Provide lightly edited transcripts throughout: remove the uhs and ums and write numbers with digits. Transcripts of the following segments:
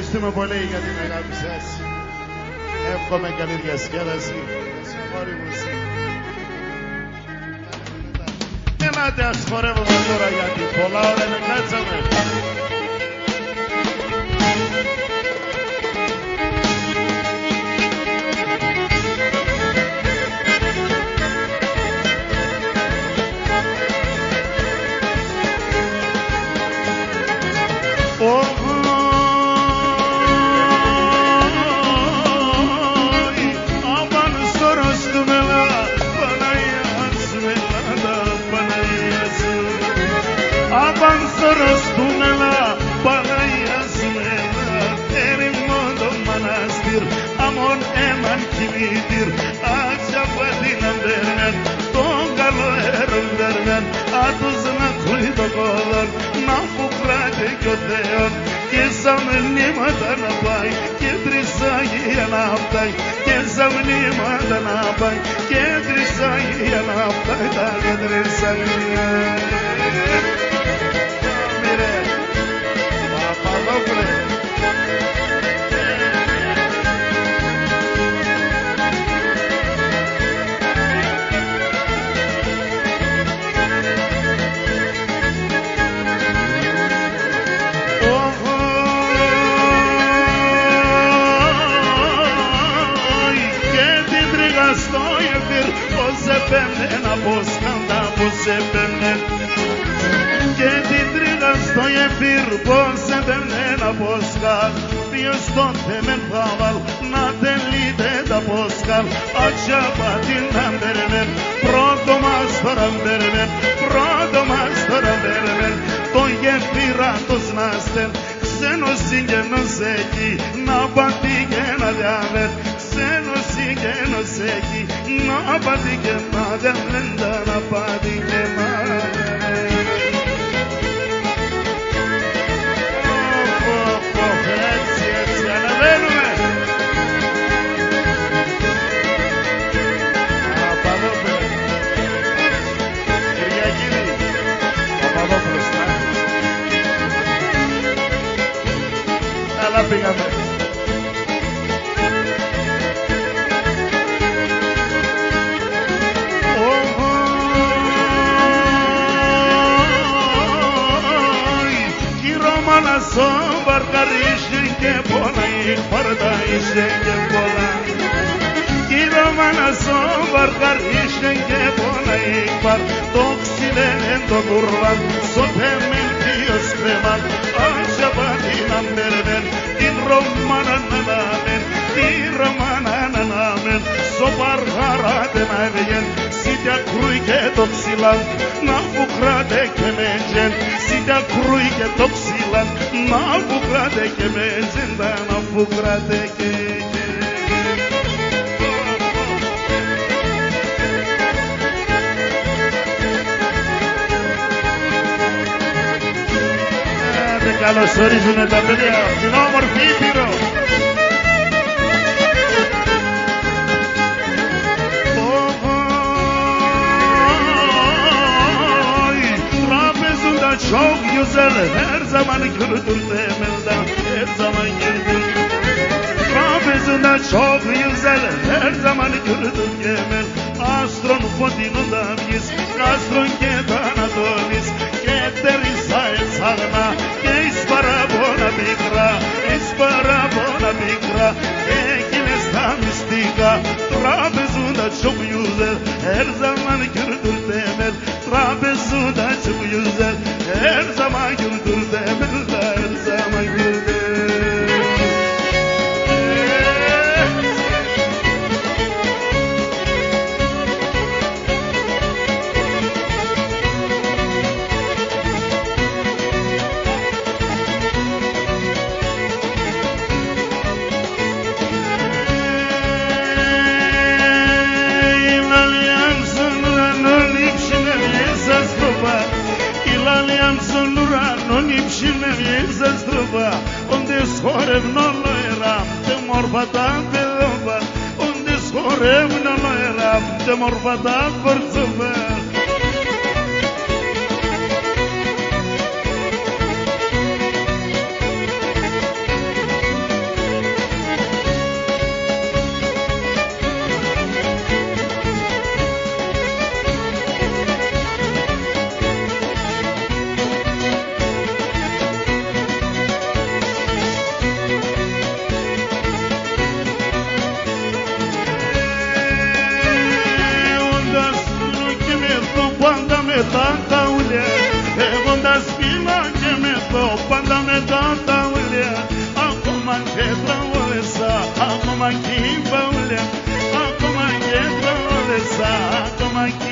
Ευχαριστούμε πολύ για την αγάπη σας. Εύχομαι καλή διασκέδαση. Συγχώρη μου εσύ. Ελάτε ας χορεύουμε τώρα γιατί πολλά ώρα με κάτσαμε. Και σαν μνήματα να πάει και τρισάγια να πάει και σαν μνήματα να πάει και τρισάγια να πάει τα τρισάγια. Μύρε, Παπαδόπουλε. Πέμνε πως καντά πως έπαιρνε και την τρίγα στο γεφύρ πως έπαιρνε πως καλ ποιος τότε με θάβαλ να τελείτε τα πως καλ ατσιά πατήν να μπέρνε πρώτο μας τώρα μπέρνε πρώτο μας τώρα μπέρνε το γεφύρα τους να στέλ ξένος συγγενός εκεί να πατεί και να διαβέρ ξένος συγγενός εκεί να πατεί και να διαβέρ να πατεί και να έτσι, έτσι, αναβαίνουμε. Παπαδόπουλε, Κυριακίδη, Παπαδόπουλος, καλά πήγαμε. Son barcarisce che pola in paradiso che pola Kilo mana son barcarisce che pola in par Occidente curva sotemen Dios creman Anjabatina merven in romana nanamen in romana nanamen so barcarate navigen Sitya kruike toxilan na ukrade kemenjen Sitya kruike toxilan na ukrade kemenjen da na ukrade kemenjen Καλώς ορίζουνε τα παιδιά στην όμορφη Ήπειρο. çok güzel, her zaman gördüm temelde, her zaman gördüm. Trabzon'da çok güzel, her zaman gördüm Kemal. Astron Fodin'da biz, Astron Kedanatolis, Keteris sağına, Kespara bona bikra, Kespara bona bikra, Kekinesta mistika. Trabzon'da çok güzel, her zaman gördüm Kemal. Trabzon'da çok güzel, her zaman gördüm Kemal, her zaman gördüm. Onde schorev non lo eram, te morfatan pedova. Onde schorev non lo eram, te morfatan porțova. Tanta mulher, pergunta spina que me tô, quando me tanta mulher, a como que traolesa, a como que mulher, a como que traolesa, a como que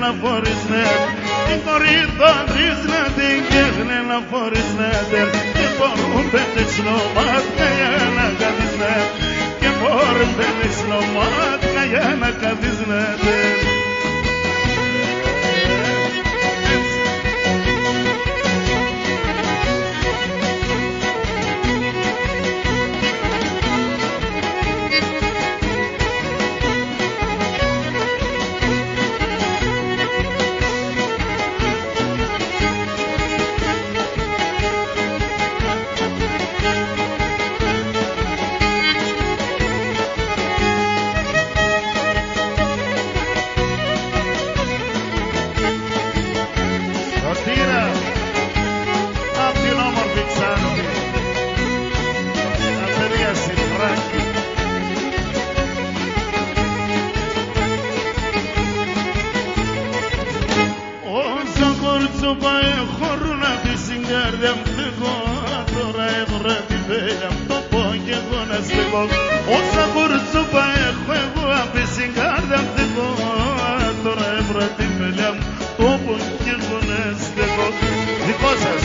να φορείς ναι, την κορίδα Παντρείς να την καίγνε να φορείς νέτερ και μπορούν πέντε ξυλομάτια για να καθείς νέτερ και μπορούν πέντε ξυλομάτια για να καθείς νέτερ. Όσα κουρτσούπα έχω εγώ απ' τη συγκάρδια μ' θεκώ. Τώρα έβρα τη μελιά μου, όπου κι εγώ να στεκώ. Δικό σας.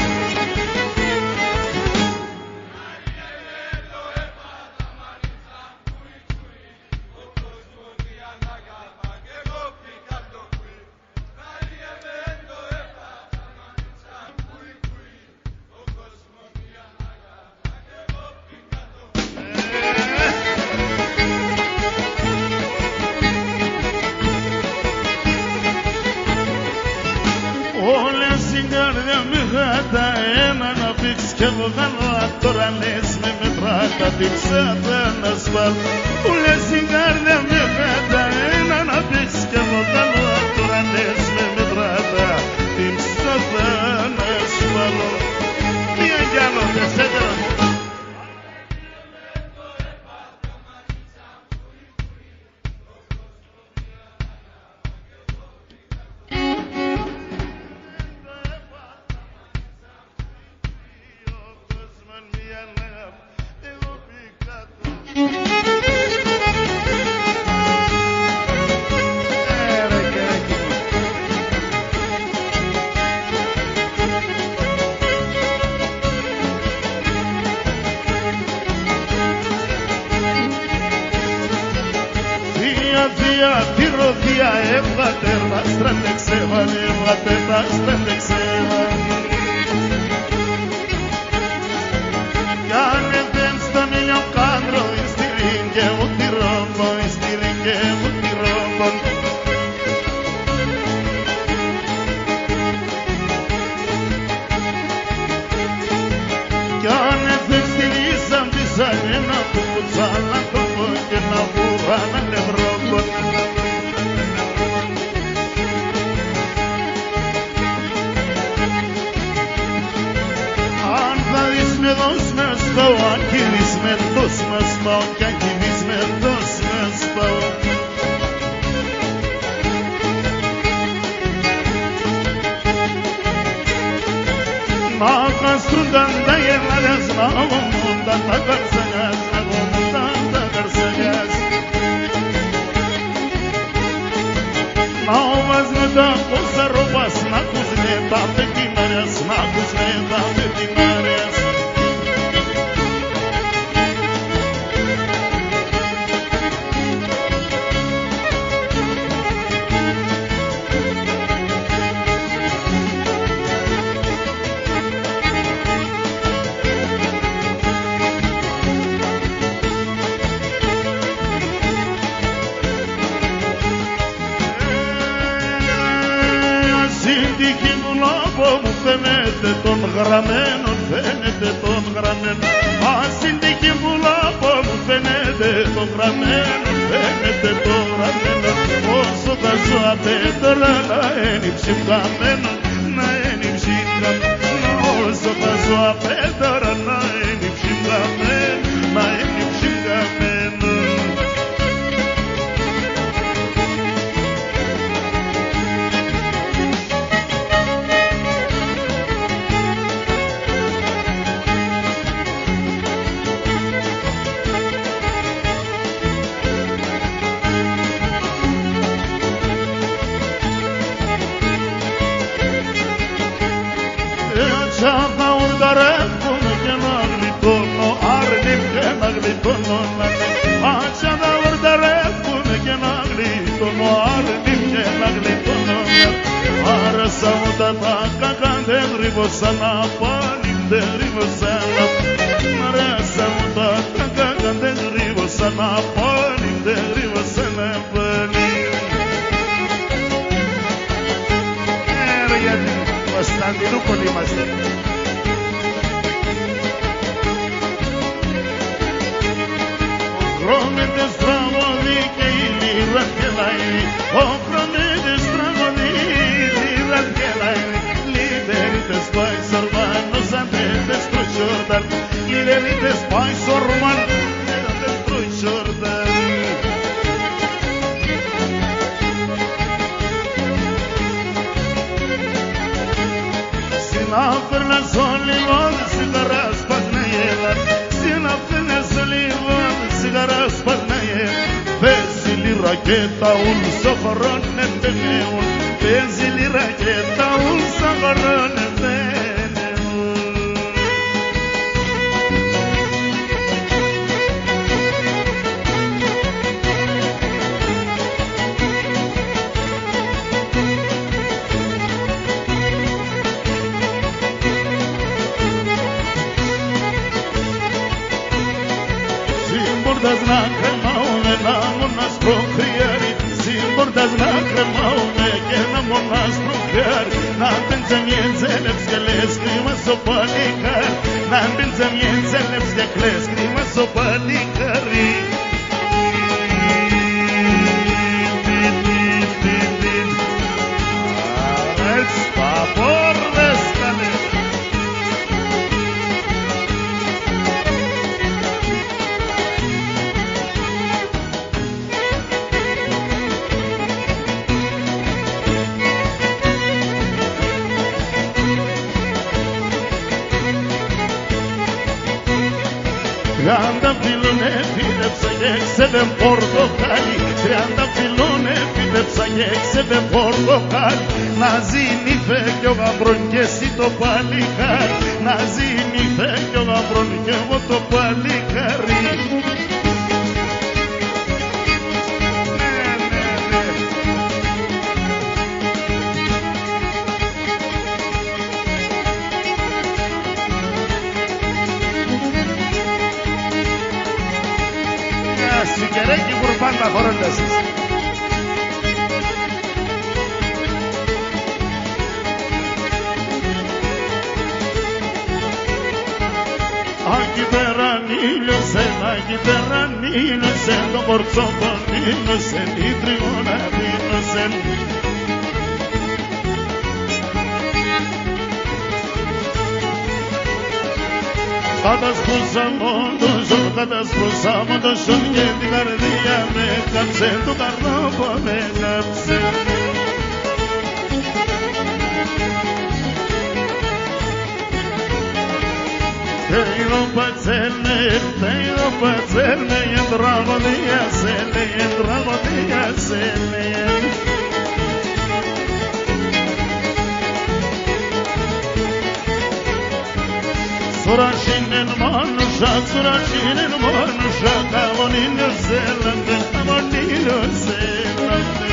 Και βγάλω τώρα λες με μετράτα δείξατε να σπάλ. Που λες την καρδιά με κατά ένα να πεις και βγάλω τώρα λες με μετράτα δείξατε να σπάλ. Μία κι άλλο τεσσέτερα. Τη ροδία έβγατε, μας τρέλεξε, έβγατε, μας τρέλεξε. Κι ανεβαίν στον ήλιο κάντρο, ιστήριν και μου τη ρόμπο, ιστήριν και μου τη ρόμπο. Κι ανεβαίν στη λύσα της ανένα που κουτσάλα το πω και να βουράνε νευρόμπο. Δώσ' με σπάω, αν κυλείς με δώσ' με σπάω κι αν κυλείς με δώσ' με σπάω. Να καστρούνταν τα γελάδες, να γομούνταν τα καρσανιάς, να γομούνταν τα καρσανιάς. Να βάζουμε τα πόσα ρόπας, να ακούσουμε τα πετυμάριας, να ακούσουμε τα πετυμάριας. Συντυχή μου λόγω μου φαίνεται των γραμμένων, φαίνεται των γραμμένων. Συντυχή μου λόγω μου φαίνεται των γραμμένων, φαίνεται των γραμμένων. Όσο θα ζω απέτωρα να είναι ψυχαμένον, να είναι ψυχαμένον. Όσο θα ζω απέτωρα να είναι ψυχαμένον, να είναι ψυχαμένον. τα ουρταρεύουμε και να γλιτώνω, άρνη και να γλιτώνω. Άτσα τα ουρταρεύουμε και να γλιτώνω, άρνη και να γλιτώνω. Άρεσα μου τα τάκα, δεν γρήγοσα να πάλι, δεν γρήγοσα να. Άρεσα μου τα τάκα, δεν γρήγοσα να πάλι, δεν γρήγοσα να πάλι. Γιατί Κωνσταντινούπολη είμαστε. Ο χρώμητες τραγωδί και η λίρα γελάει, ο χρώμητες τραγωδί, η λίρα γελάει. Λιδερίτες πάει σορβάνος, αντέτες τρουτσιόρταν, λιδερίτες πάει σορβάν, αντέτες τρουτσιόρταν. Συνάφερνες όλοι όλοι σιγαράς παγναέλα, συνάφερνες όλοι όλοι σιγαράς παγναέλα. Παίζει λίρα και τα ούλσα χαρώνεται νεούλ, παίζει λίρα και τα ούλσα χαρώνεται νεούλ. Συμπορτάς να κρεμάουμε να μόνας προκριάρει, συμπορτάς να κρεμάουμε και να μόνας προκριάρει. Να πεντζαμιέντζελευς και λες κρίμα στο παλικάρι, να πεντζαμιέντζελευς και κλαις κρίμα στο παλικάρι. Έτσι παπόρδες καλές. Τριάντα φιλούνε φίλεψα και έξευε πορτοκάλι, τριάντα φιλούνε φίλεψα και έξευε πορτοκάλι. Να ζήνει φέγγει ο γαμπρόν και εσύ το παλικάρι, να ζήνει φέγγει ο γαμπρόν και εγώ το παλικάρι. Σικερέκι κουρπάν τα χωρώντα σας. Aquí περανίλωσε, aquí περανίλωσε, το κορτσό πονίλωσε, η τριγώνα δίλωσε. Κατασπρούσαμε το σον και την καρδιά με κάψε, το καρνόπο με κάψε. Te ido pacerme y entramos días, Suraşinin manuşa, suraşinin manuşa, kavonin özelinde, kavonin özelinde.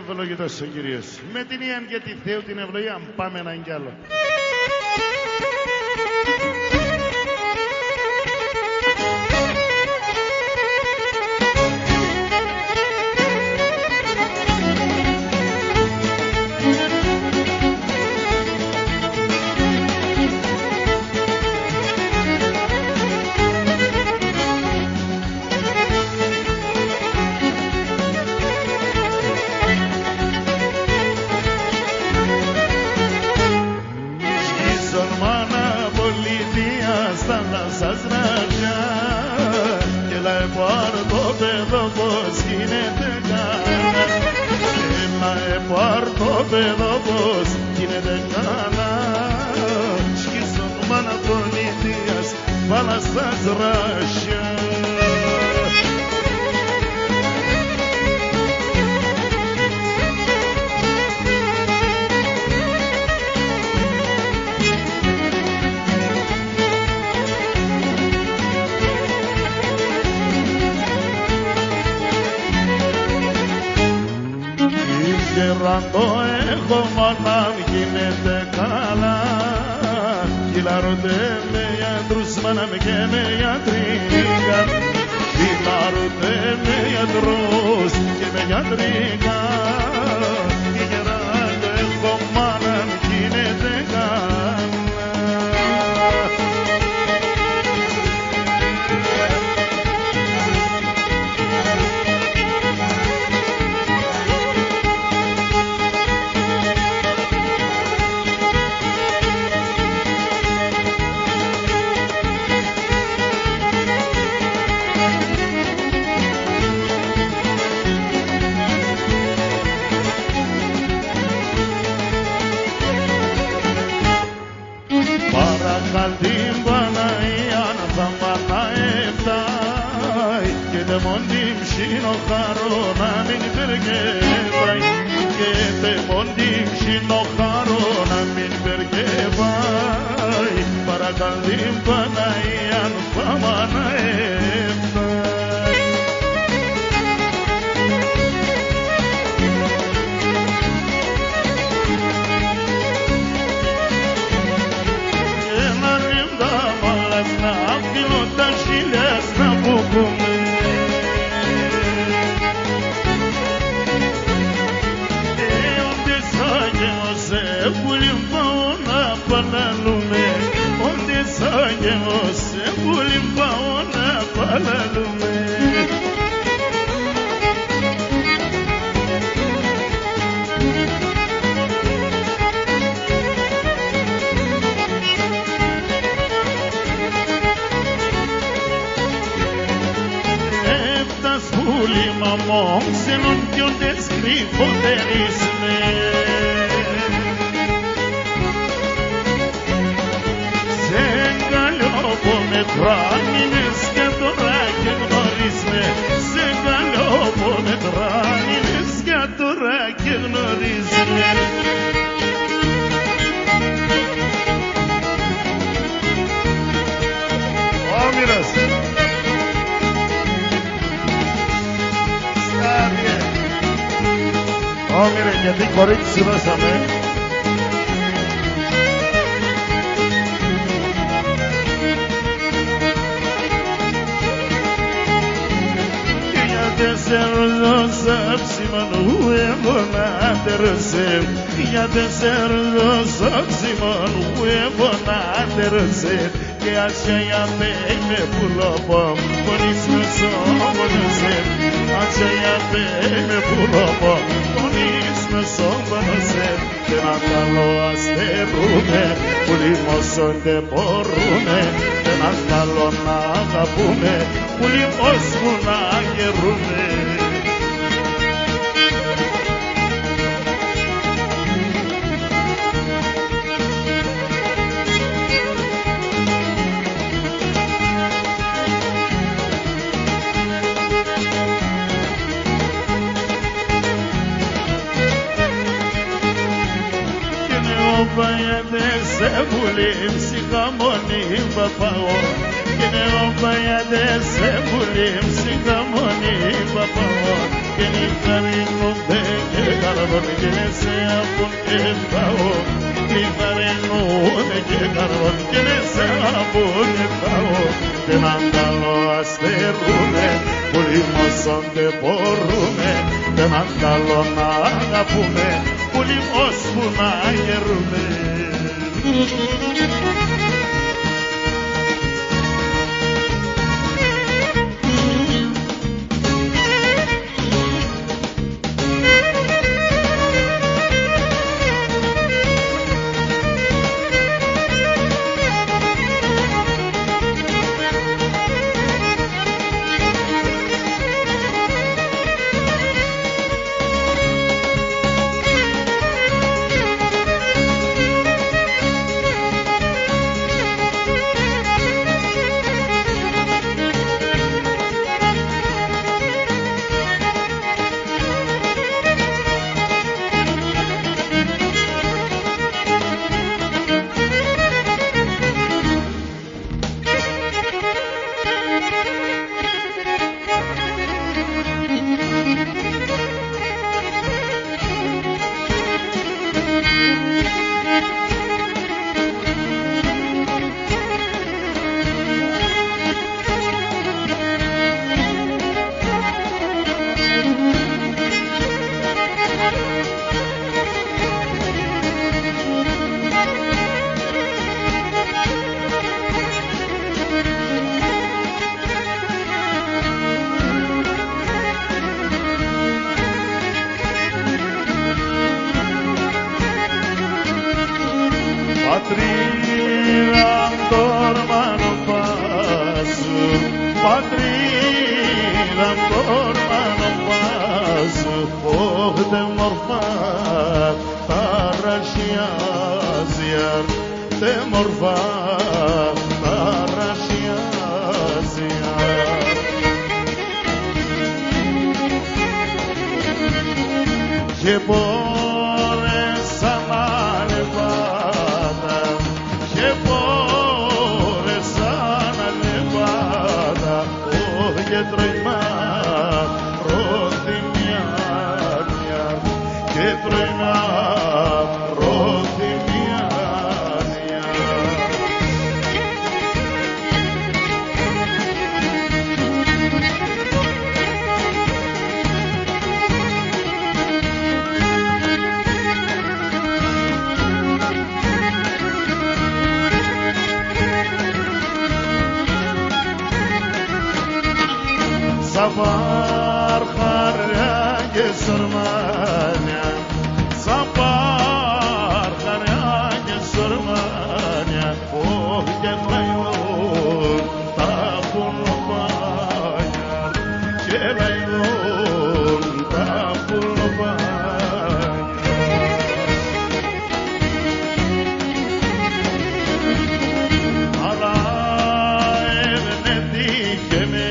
Ευλογητός ο Κύριος. Με την Ιαν και τη Θεού την ευλογία πάμε έναν κι άλλο. παρτοπέδοπος γίνεται καλά. Σκίσον Μανατολίτιας βάλα στα δράσια. Γεραντό έχω μάνα γίνεται καλά. Κυλάρονται με γιατρούς μάνα και με γιατρικά. Κυλάρονται με γιατρούς και με γιατρικά. Γεραντό έχω μάνα γίνεται καλά. Παρακαλήν Παναγία να θα μαναεφτάει και τε μόντιμ σύνο χαρό να μην περκεύάει και τε μόντιμ σύνο χαρό να μην περκεύάει. Παρακαλήν Παναγία να θα μαναεφτάει. Τα χιλιάς να βγούμε. Onde saímos é pulimpão na panalume. Onde saímos é pulimpão na panalume. Mamão, se não te eu descrevo derisme. Se galhou por me trâmines que tu raque ignorisme. Se galhou por me trâmines que tu raque ignorisme. Oh, miras. Όμοιρε γιατί κορίτσι δώσαμε. Για τέσσερους δώσα ψημανού εγώ να τερσέ. Για τέσσερους δώσα ψημανού εγώ να τερσέ. Και άσια για με πουλόπο πονείς με σώμονεσέ. Άσια για με πουλόπο πονείς με σώμονεσέ. Και να καλό αστερούμε που λιμώσον δεν μπορούμε. Και να καλό να αγαπούμε που λιμώσουν να γερούμε. Se bulim si kamonim bapao. Kene opayade se bulim si kamonim bapao. Kene karino beke karabon kene se apun ebao. Kene karino beke karabon kene se apun ebao. Tenandalo asterume bulimos onde borume. Tenandalo na agapume bulimos puna yerume. Πατρίδα τόρμανο πάσου, πατρίδα τόρμανο πάσου, όχ δε μορφά τα ρασιάζια, δε μορφά τα ρασιάζια. Και πόρεσα να και τροϊμά προθυμιάνια και τροϊμά προθυμιάνια. Σαπάρ χαριά και σορμάνια, σαπάρ χαριά και σορμάνια, όχι και λαϊδόν τα πουλοπάνια, και λαϊδόν τα πουλοπάνια. Αλλά έβαινε και με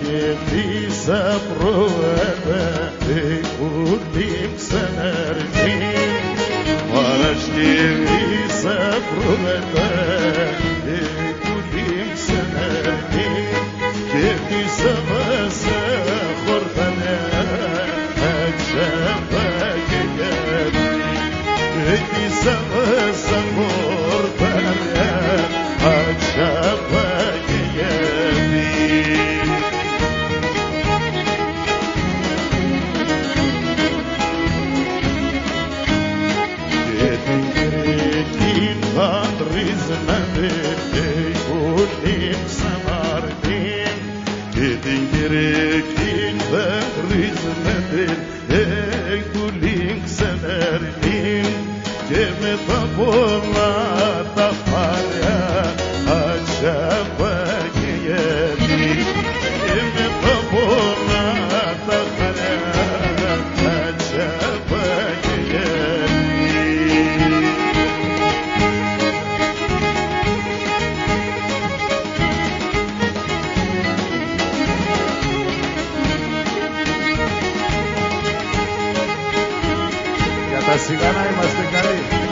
Παρασκευήσα προέπεται κουρτίμ ξενερτή. Παρασκευήσα προέπεται κουρτίμ ξενερτή και πίσα μέσα χορτανέ εξέπα και γεύτη και πίσα μέσα χορτανέ εξέπα και γεύτη. Την Κρήτη θα τρίζουνε πουλήν ξανάρθιν και την κυριακή θα ρίζουμε την πουλήν ξανάρθιν και με τα πολλά τα φάρια ατσάπα και γιατί και με τα πολλά τα φάρια ατσάπα και γιατί. Για τα σιγάνα είμαστε καλοί.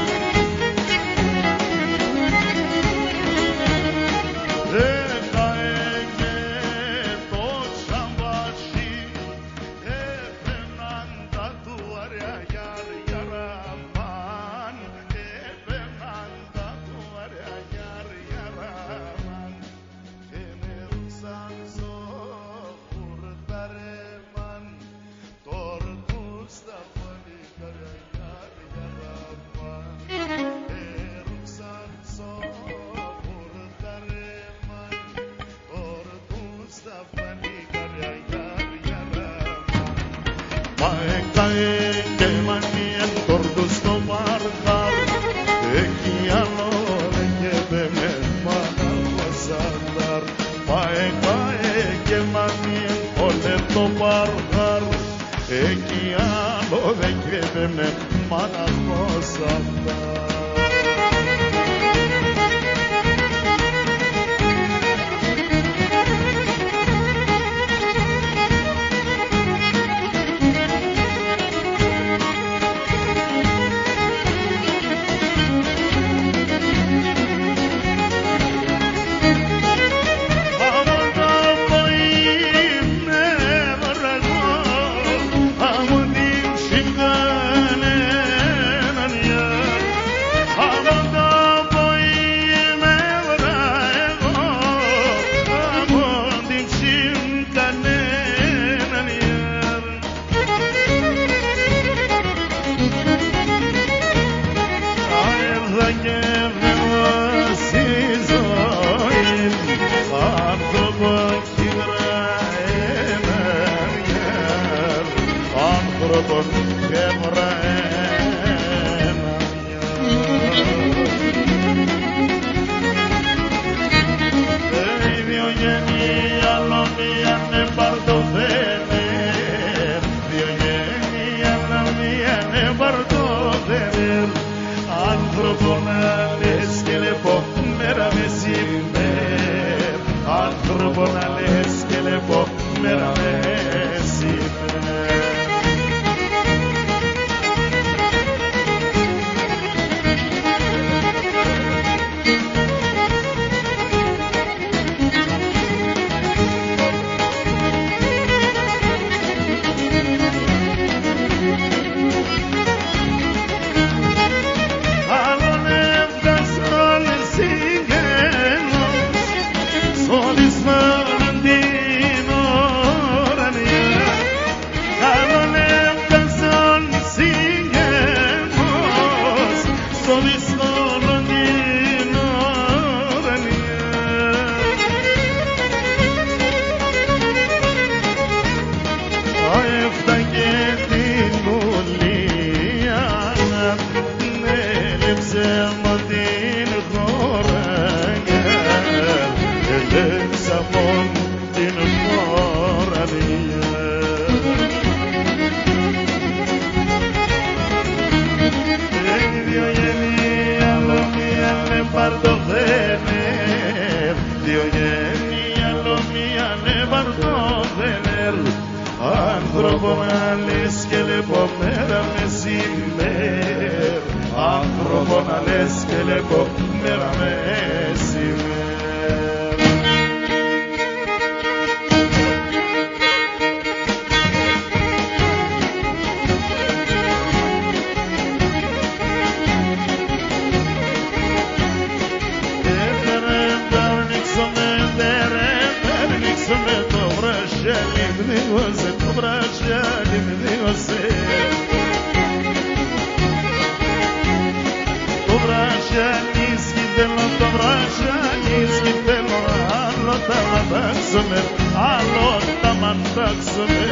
Και μανίαν τόρτος στο μάρχαρ εκεί άλλο λέγεται με μαναβασάνταρ Πάε και μανίαν όλε το μάρχαρ εκεί άλλο λέγεται με μαναβασάνταρ. Dobra, niski telo, μαντάξουνε, άλλο τα μαντάξουνε.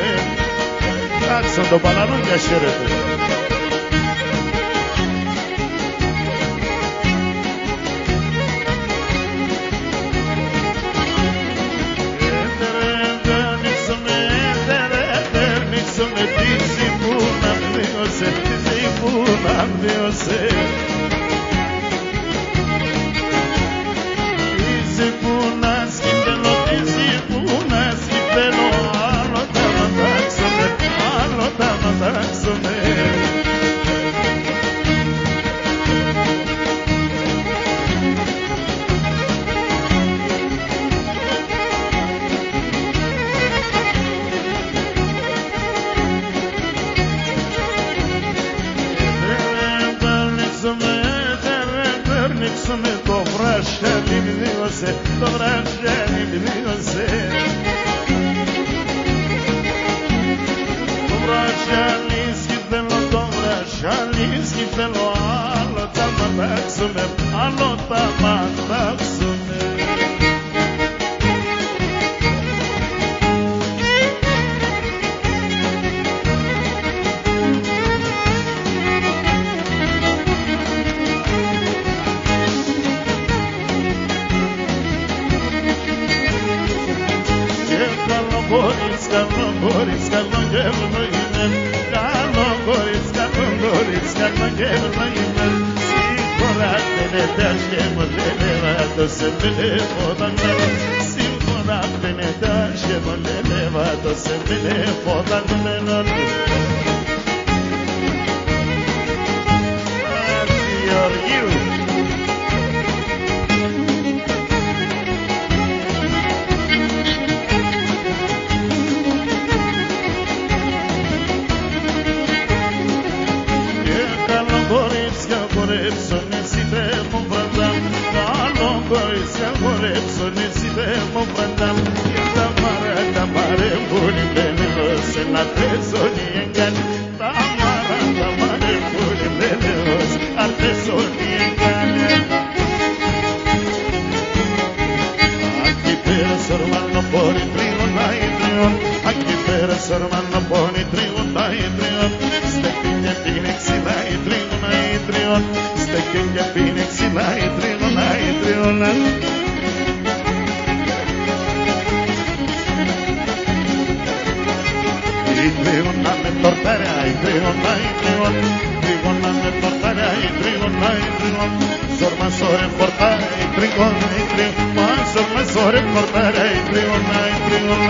Άξον το παλανούγια χαίρετε. Το βρασιάνι μνίωσε, το βρασιάνι μνίωσε. Το βρασιάνι σκυθέλω, το βρασιάνι σκυθέλω. Άλλο τα μαντάξουνε, άλλο τα μαντάξουνε. Καλό γεύμα είναι, καλό γεύμα είναι. Συγχωράτενε τα σχεμολένε, βάτωσε με φωτάνε. Συγχωράτενε τα σχεμολένε, βάτωσε με φωτάνε. Γεωργίου. Χορέψουνε σιδέμο βραντάμ, καλό κορίτσια χορέψουνε σιδέμο βραντάμ. Και τα μαράτα παρεμβούνι μπαίνελος, να τρέσουνι εγκάνει. Τα μαράτα παρεμβούνι μπαίνελος, να τρέσουνι εγκάνει. Aquí pera sormano poni trigon ai trigon, aquí pera sormano poni trigon ai trigon. Stekkinja pineksi ai trigon ai trigon, stekkinja pineksi ai trigon ai trigon. I trigon na me tortare ai trigon ai trigon, trigon na me tortare ai trigon ai trigon. Sorma sore portare ai trigon ai trigon, ma sorma sore portare ai trigon ai trigon.